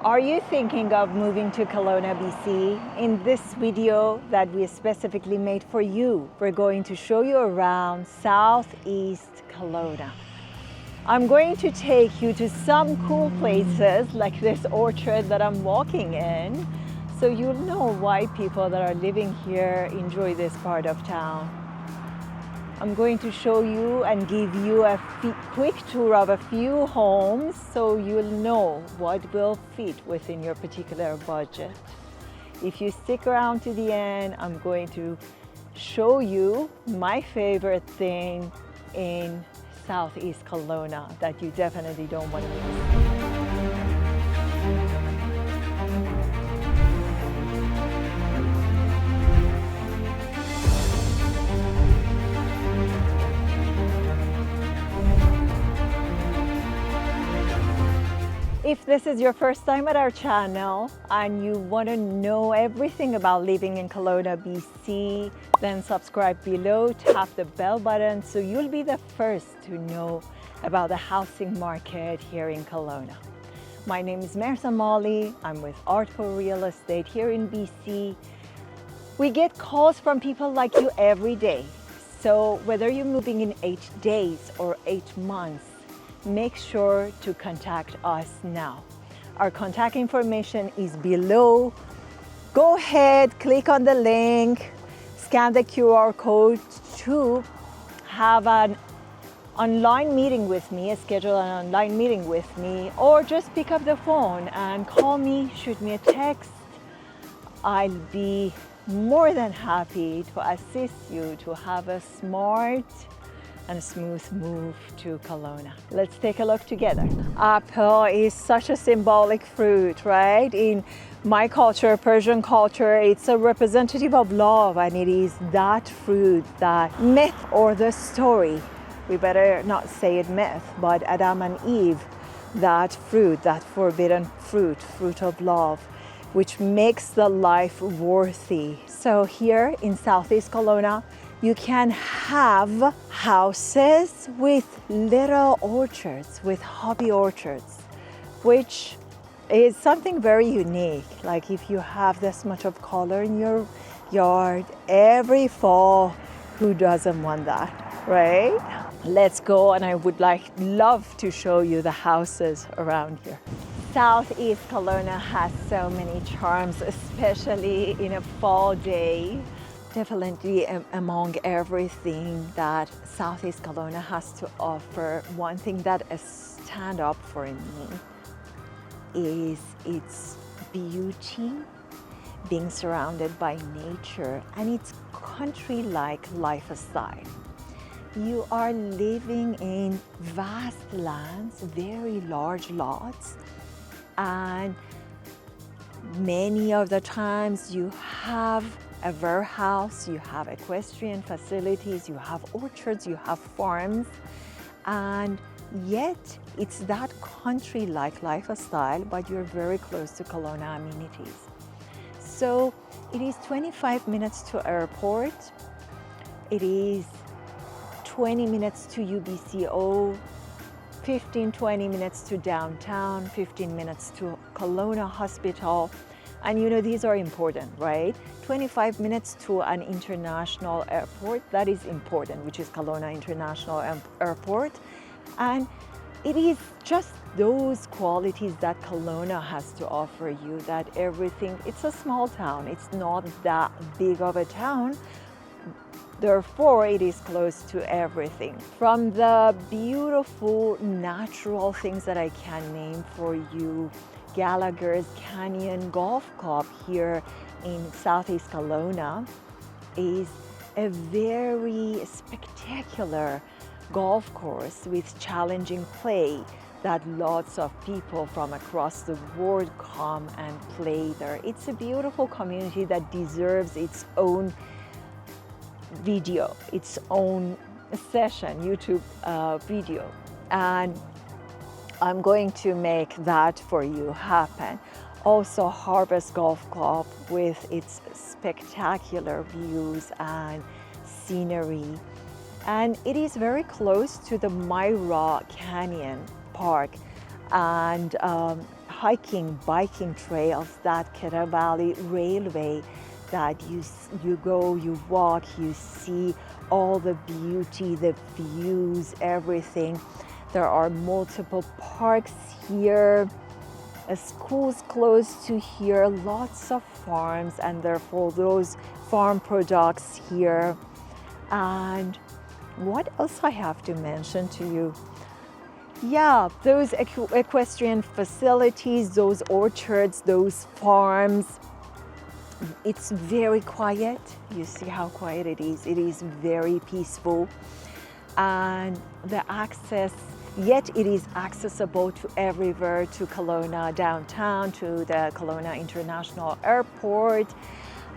Are you thinking of moving to Kelowna, BC? In this video that we specifically made for you, we're going to show you around Southeast Kelowna. I'm going to take you to some cool places like this orchard that I'm walking in, so you'll know why people that are living here enjoy this part of town. I'm going to show you and give you a quick tour of a few homes so you'll know what will fit within your particular budget. If you stick around to the end, I'm going to show you my favorite thing in Southeast Kelowna that you definitely don't want to miss. If this is your first time at our channel and you want to know everything about living in Kelowna, BC, then subscribe below, tap the bell button so you'll be the first to know about the housing market here in Kelowna. My name is Myra. I'm with Artful Real Estate here in BC. We get calls from people like you every day. So whether you're moving in 8 days or 8 months, make sure to contact us now. Our contact information is below. Go ahead, click on the link, scan the QR code to have an online meeting with me, schedule an online meeting with me, or just pick up the phone and call me, shoot me a text. I'll be more than happy to assist you to have a smart and smooth move to Kelowna. Let's take a look together. Apple is such a symbolic fruit, right? In my culture, Persian culture, it's a representative of love, and it is that fruit, that myth or the story. We better not say it myth, but Adam and Eve, that fruit, that forbidden fruit, fruit of love, which makes the life worthy. So here in Southeast Kelowna, you can have houses with little orchards, with hobby orchards, which is something very unique. Like if you have this much of color in your yard every fall, who doesn't want that, right? Let's go, and I would love to show you the houses around here. Southeast Kelowna has so many charms, especially in a fall day. Definitely among everything that Southeast Kelowna has to offer, one thing that stands up for me is its beauty, being surrounded by nature, and its country-like lifestyle. You are living in vast lands, very large lots, and many of the times you have a warehouse, you have equestrian facilities, you have orchards, you have farms, and yet it's that country-like lifestyle, but you're very close to Kelowna amenities. So it is 25 minutes to airport, it is 20 minutes to UBCO, 15-20 minutes to downtown, 15 minutes to Kelowna Hospital. And you know, these are important, right? 25 minutes to an international airport, that is important, which is Kelowna International Airport. And it is just those qualities that Kelowna has to offer you, that everything, it's a small town, it's not that big of a town. Therefore, it is close to everything. From the beautiful natural things that I can name for you, Gallagher's Canyon Golf Club here in Southeast Kelowna is a very spectacular golf course with challenging play that lots of people from across the world come and play there. It's a beautiful community that deserves its own video, its own session, YouTube video. And I'm going to make that for you happen. Also, Harvest Golf Club with its spectacular views and scenery. And it is very close to the Myra Canyon Park. And hiking, biking trails, that Kidder Valley Railway that you go, you walk, you see all the beauty, the views, everything. There are multiple parks here, schools close to here, lots of farms, and therefore those farm products here. And what else I have to mention to you? Yeah, those equestrian facilities, those orchards, those farms. It's very quiet. You see how quiet it is. It is very peaceful. And the access, yet it is accessible to everywhere, to Kelowna downtown, to the Kelowna International Airport.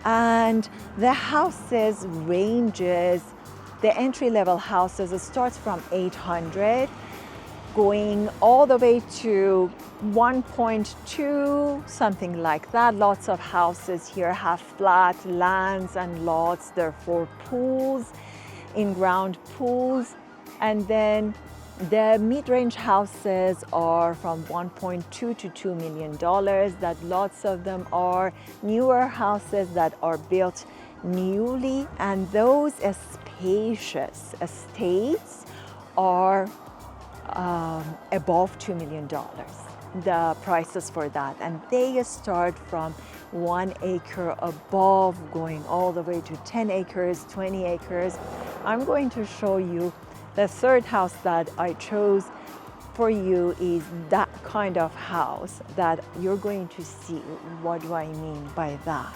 And the houses ranges, the entry-level houses, it starts from 800 going all the way to 1.2, something like that. Lots of houses here have flat lands and lots, therefore pools, in-ground pools. And then the mid-range houses are from $1.2 to $2 million, that lots of them are newer houses that are built newly, and those spacious estates are above $2 million, the prices for that. And they start from 1 acre above, going all the way to 10 acres, 20 acres. I'm going to show you the third house that I chose for you is that kind of house that you're going to see. What do I mean by that?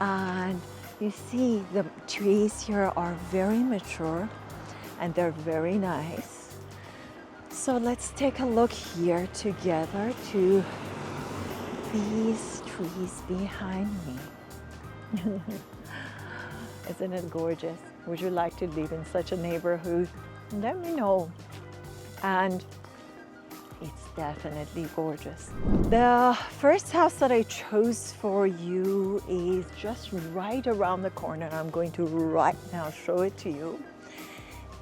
And you see the trees here are very mature and they're very nice. So let's take a look here together to these trees behind me. Isn't it gorgeous? Would you like to live in such a neighborhood? Let me know. And it's definitely gorgeous. The first house that I chose for you is just right around the corner. I'm going to right now show it to you.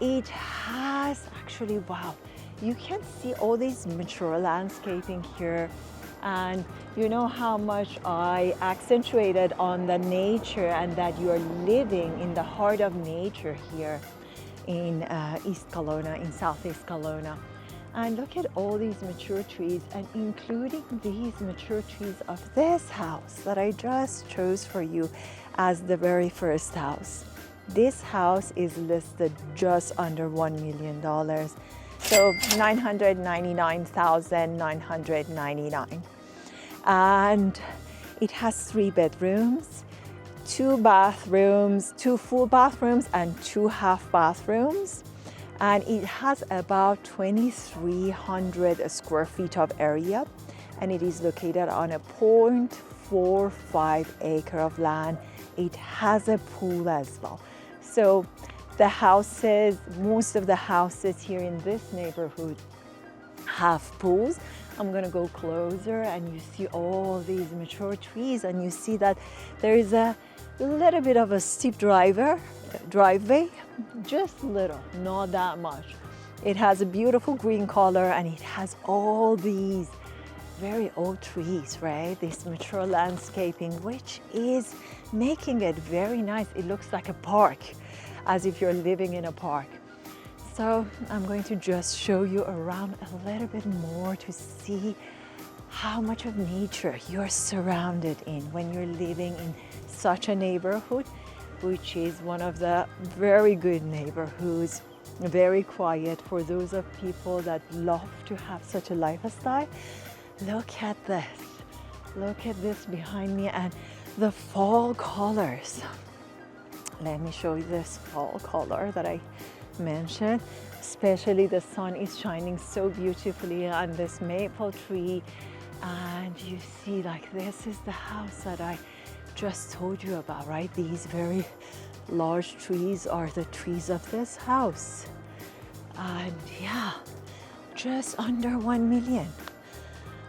It has actually, wow, you can see all these mature landscaping here. And you know how much I accentuated on the nature and that you are living in the heart of nature here in East Kelowna, in Southeast Kelowna. And look at all these mature trees, and including these mature trees of this house that I just chose for you as the very first house. This house is listed just under $1 million. So $999,999. And it has 3 bedrooms, 2 bathrooms, 2 full bathrooms and 2 half bathrooms. And it has about 2,300 square feet of area. And it is located on a 0.45 acre of land. It has a pool as well. So the houses, most of the houses here in this neighborhood have pools. I'm gonna go closer and you see all these mature trees, and you see that there is a little bit of a steep driveway, just little, not that much. It has a beautiful green color and it has all these very old trees, right? This mature landscaping, which is making it very nice. It looks like a park, as if you're living in a park. So I'm going to just show you around a little bit more to see how much of nature you're surrounded in when you're living in such a neighborhood, which is one of the very good neighborhoods, very quiet for those of people that love to have such a lifestyle. Look at this. Look at this behind me and the fall colors. Let me show you this fall color that I mentioned. Especially the sun is shining so beautifully on this maple tree. And you see, like, this is the house that I just told you about, right? These very large trees are the trees of this house. And yeah, just under 1 million.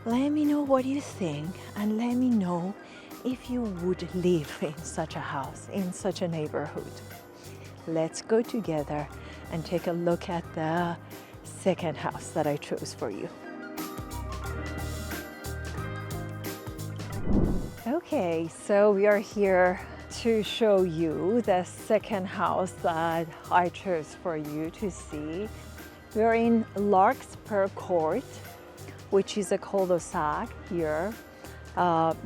Let me know what you think, and let me know if you would live in such a house, in such a neighborhood. Let's go together and take a look at the second house that I chose for you. Okay, so we are here to show you the second house that I chose for you to see. We're in Larkspur Court, which is a cul-de-sac here.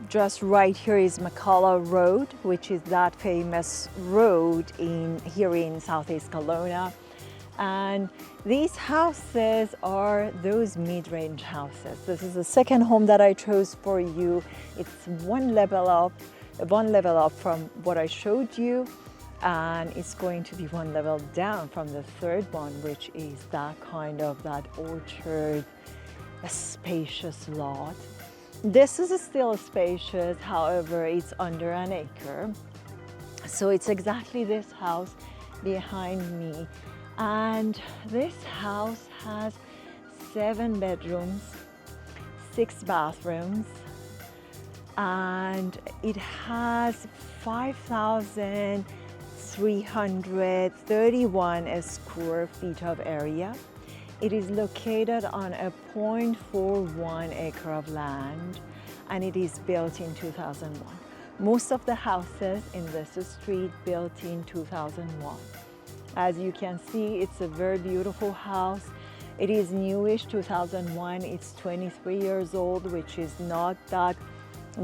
Just right here is McCullough Road, which is that famous road here in Southeast Kelowna. And these houses are those mid-range houses. This is the second home that I chose for you. It's one level up from what I showed you, and it's going to be one level down from the third one, which is that orchard, a spacious lot. This is still spacious, however, it's under an acre. So it's exactly this house behind me. And this house has 7 bedrooms, 6 bathrooms, and it has 5,331 square feet of area. It is located on a 0.41 acre of land, and it is built in 2001. Most of the houses in this street built in 2001. As you can see, it's a very beautiful house. It is newish, 2001. It's 23 years old, which is not that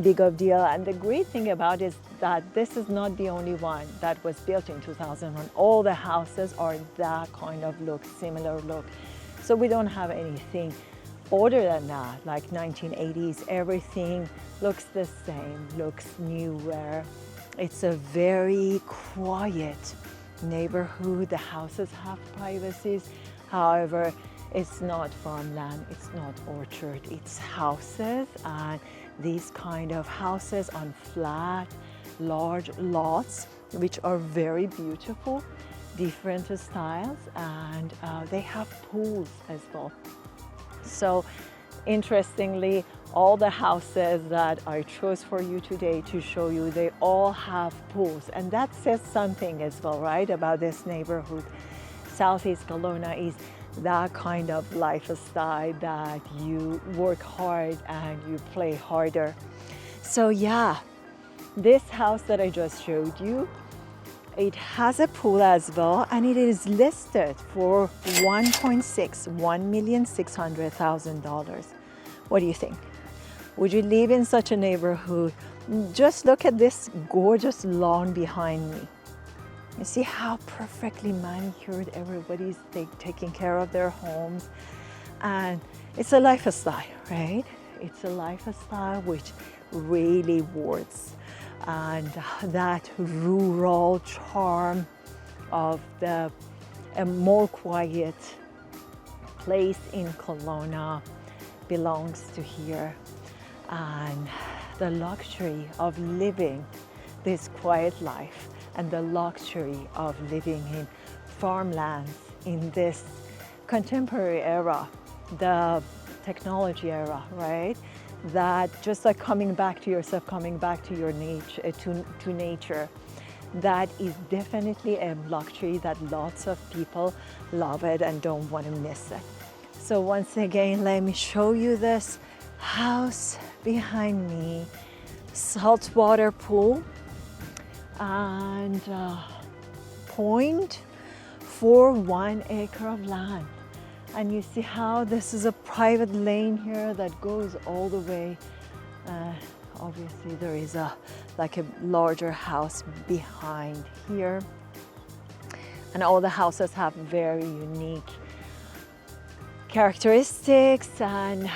big of a deal. And the great thing about it is that this is not the only one that was built in 2001. All the houses are that kind of look, similar look. So we don't have anything older than that, like 1980s. Everything looks the same, looks newer. It's a very quiet neighborhood. The houses have privacies. However, it's not farmland, it's not orchard, it's houses, and these kind of houses on flat, large lots, which are very beautiful, different styles, and they have pools as well. So interestingly, all the houses that I chose for you today to show you, they all have pools, and that says something as well, right, about this neighborhood. Southeast Kelowna is that kind of lifestyle that you work hard and you play harder. So yeah, this house that I just showed you, it has a pool as well, and it is listed for $1,600,000. What do you think? Would you live in such a neighborhood? Just look at this gorgeous lawn behind me. You see how perfectly manicured everybody's taking care of their homes. And it's a lifestyle, right? It's a lifestyle which really works. And that rural charm of a more quiet place in Kelowna belongs to here. And the luxury of living this quiet life and the luxury of living in farmlands in this contemporary era, the technology era, right? That just like coming back to yourself, coming back to your nature, to nature, that is definitely a luxury that lots of people love it and don't want to miss it. So once again, let me show you this house behind me, saltwater pool, and 0.41 acre of land. And you see how this is a private lane here that goes all the way. Obviously there is a larger house behind here. And all the houses have very unique characteristics, and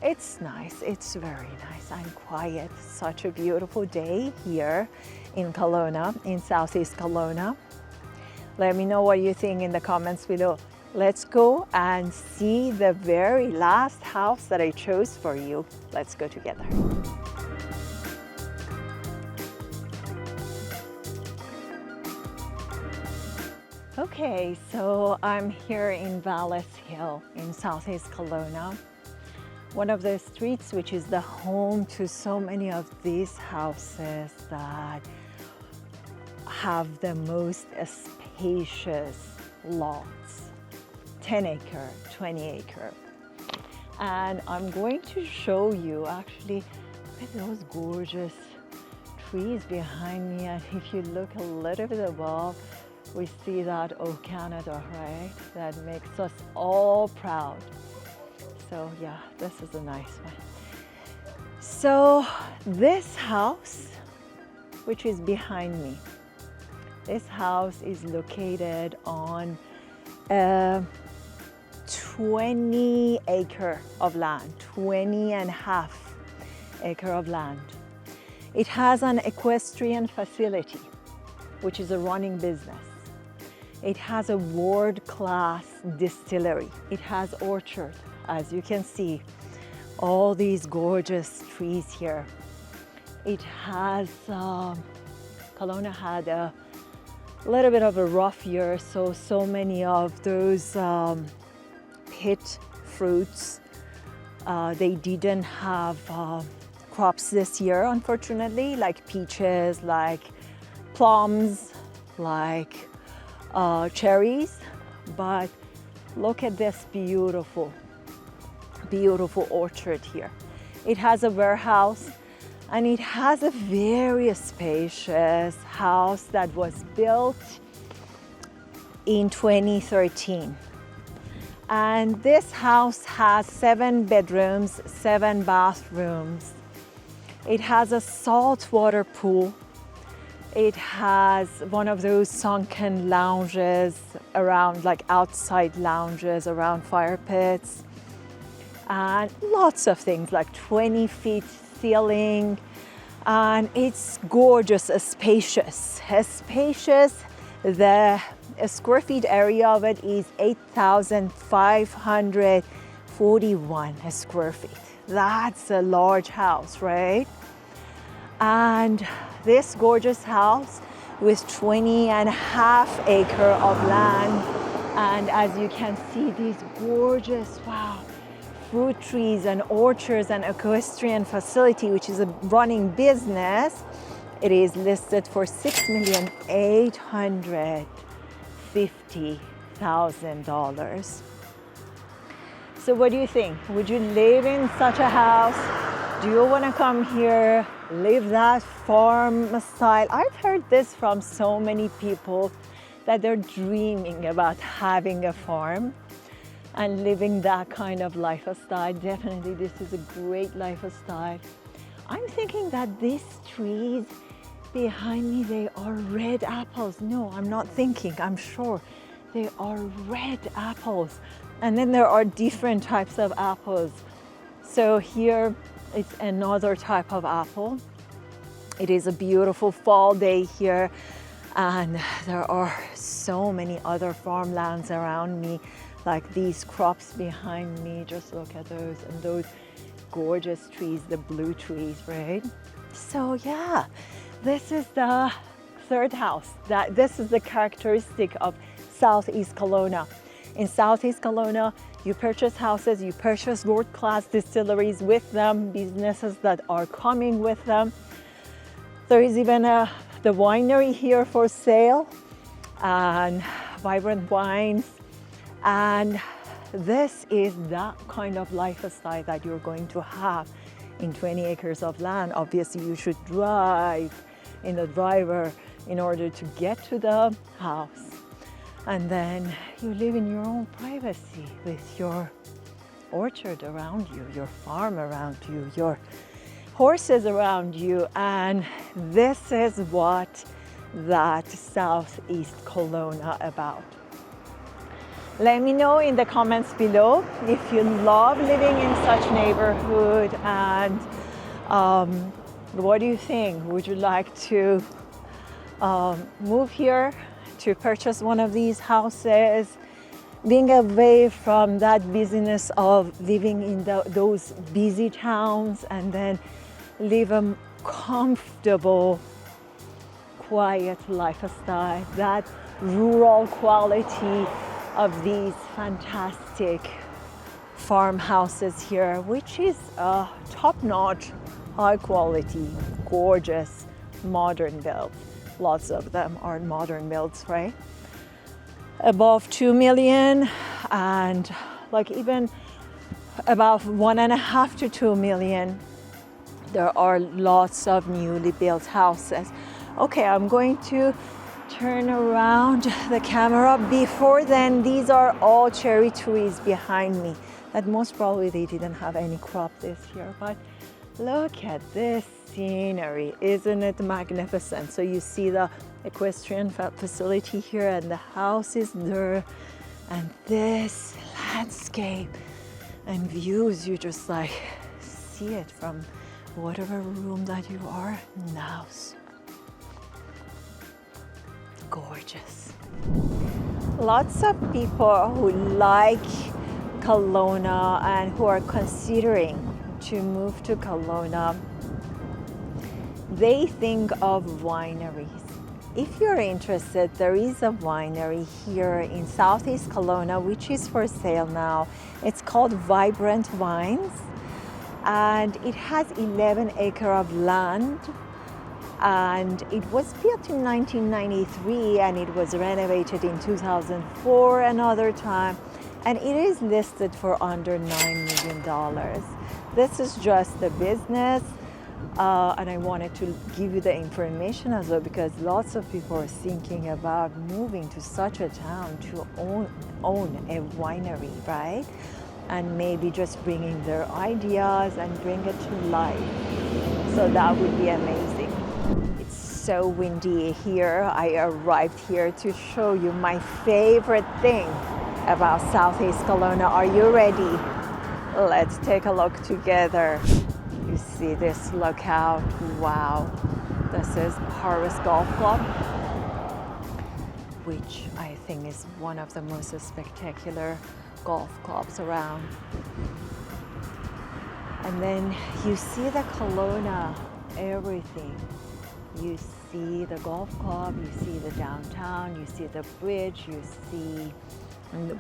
it's nice, it's very nice and quiet. Such a beautiful day here in Kelowna, in Southeast Kelowna. Let me know what you think in the comments below. Let's go and see the very last house that I chose for you. Let's go together. Okay, so I'm here in Vallis Hill in Southeast Kelowna. One of the streets which is the home to so many of these houses that have the most spacious lots, 10 acre, 20 acre. And I'm going to show you, actually, look at those gorgeous trees behind me, and if you look a little bit above, we see that Oh Canada, right? That makes us all proud. So yeah, this is a nice one. So this house, which is behind me, this house is located on a 20 acre of land, 20 and a half acre of land. It has an equestrian facility, which is a running business. It has a world-class distillery. It has orchard, as you can see, all these gorgeous trees here. It has, Kelowna had a little bit of a rough year, so many of those pit fruits, they didn't have crops this year, unfortunately, like peaches, like plums, like cherries. But look at this beautiful orchard here. It has a warehouse, and it has a very spacious house that was built in 2013. And this house has 7 bedrooms, 7 bathrooms. It has a saltwater pool. It has one of those sunken lounges around, like outside lounges around fire pits. And lots of things, like 20 feet ceiling. And it's gorgeous, spacious. The square feet area of it is 8,541 square feet. That's a large house, right? And this gorgeous house with 20 and a half acre of land. And as you can see, these gorgeous, wow, fruit trees and orchards and equestrian facility, which is a running business. It is listed for $6,850,000. So what do you think? Would you live in such a house? Do you want to come here, live that farm style? I've heard this from so many people that they're dreaming about having a farm and living that kind of lifestyle. Definitely, this is a great lifestyle. I'm thinking that these trees behind me, they are red apples. No, I'm not thinking, I'm sure. They are red apples. And then there are different types of apples. So here, it's another type of apple. It is a beautiful fall day here, and there are so many other farmlands around me, like these crops behind me. Just look at those, and those gorgeous trees, the blue trees, right? So yeah, this is the third house. This is the characteristic of Southeast Kelowna. In Southeast Kelowna, you purchase houses, you purchase world-class distilleries with them, businesses that are coming with them. There is even the winery here for sale, and vibrant wines. And this is that kind of lifestyle that you're going to have in 20 acres of land. Obviously, you should drive in the driver in order to get to the house. And then you live in your own privacy with your orchard around you, your farm around you, your horses around you. And this is what that Southeast Kelowna about. Let me know in the comments below if you love living in such neighborhood, and what do you think? Would you like to move here to purchase one of these houses, being away from that busyness of living in those busy towns, and then live a comfortable, quiet lifestyle, that rural quality of these fantastic farmhouses here, which is top-notch, high quality, gorgeous, modern build. Lots of them are modern builds, right? Above 2 million, and like even about 1.5 to 2 million. There are lots of newly built houses. Okay, I'm going to turn around the camera. Before then, these are all cherry trees behind me that most probably they didn't have any crop this year, but look at this scenery. Isn't it magnificent? So you see the equestrian facility here and the house is there, and this landscape and views, you just like see it from whatever room that you are in the house. Gorgeous. Lots of people who like Kelowna and who are considering to move to Kelowna, they think of wineries. If you're interested, there is a winery here in Southeast Kelowna, which is for sale now. It's called Vibrant Wines, and it has 11 acres of land, and it was built in 1993 and it was renovated in 2004 another time, and it is listed for under $9 million. This is just the business, and I wanted to give you the information as well, because lots of people are thinking about moving to such a town to own a winery, right? And maybe just bringing their ideas and bring it to life. So that would be amazing. It's so windy here. I arrived here to show you my favorite thing about Southeast Kelowna. Are you ready? Let's take a look together. You see this lookout? Wow. This is Harvest Golf Club, which I think is one of the most spectacular golf clubs around. And then you see the Kelowna, everything. You see the golf club, you see the downtown, you see the bridge, you see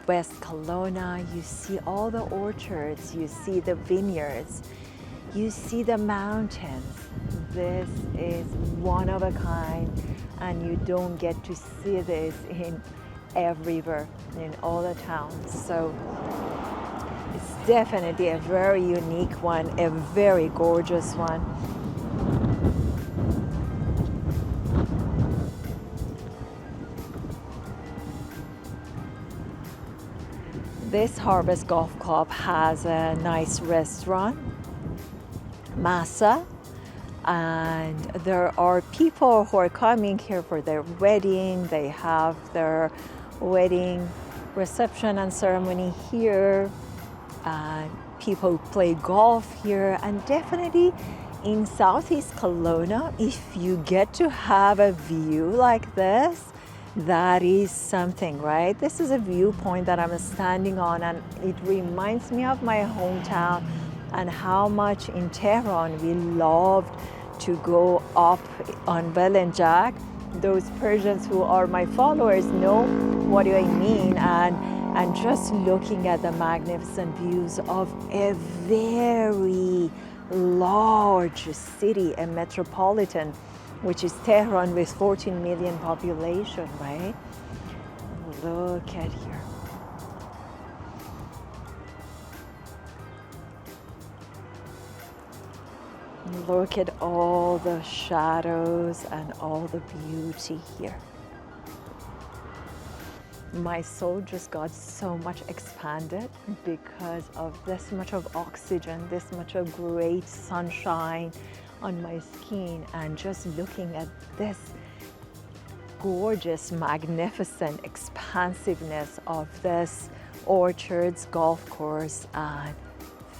West Kelowna, you see all the orchards, you see the vineyards, you see the mountains. This is one of a kind, and you don't get to see this in everywhere, in all the towns. So it's definitely a very unique one, a very gorgeous one. This Harvest Golf Club has a nice restaurant, Masa, and there are people who are coming here for their wedding. They have their wedding reception and ceremony here. People play golf here, and definitely in Southeast Kelowna, if you get to have a view like this, that is something, right? This is a viewpoint that I'm standing on, and it reminds me of my hometown and how much in Tehran we loved to go up on Belenjak. Those Persians who are my followers know what do I mean, and just looking at the magnificent views of a very large city, a metropolitan, which is Tehran with 14 million population, right? Look at here. Look at all the shadows and all the beauty here. My soul just got so much expanded because of this much of oxygen, this much of great sunshine on my skin, and just looking at this gorgeous, magnificent expansiveness of this orchards, golf course, and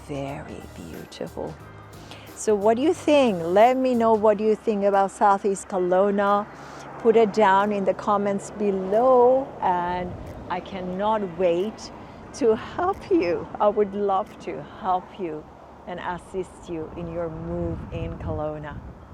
very beautiful. So what do you think? Let me know what you think about Southeast Kelowna. Put it down in the comments below, and I cannot wait to help you. I would love to help you and assist you in your move in Kelowna.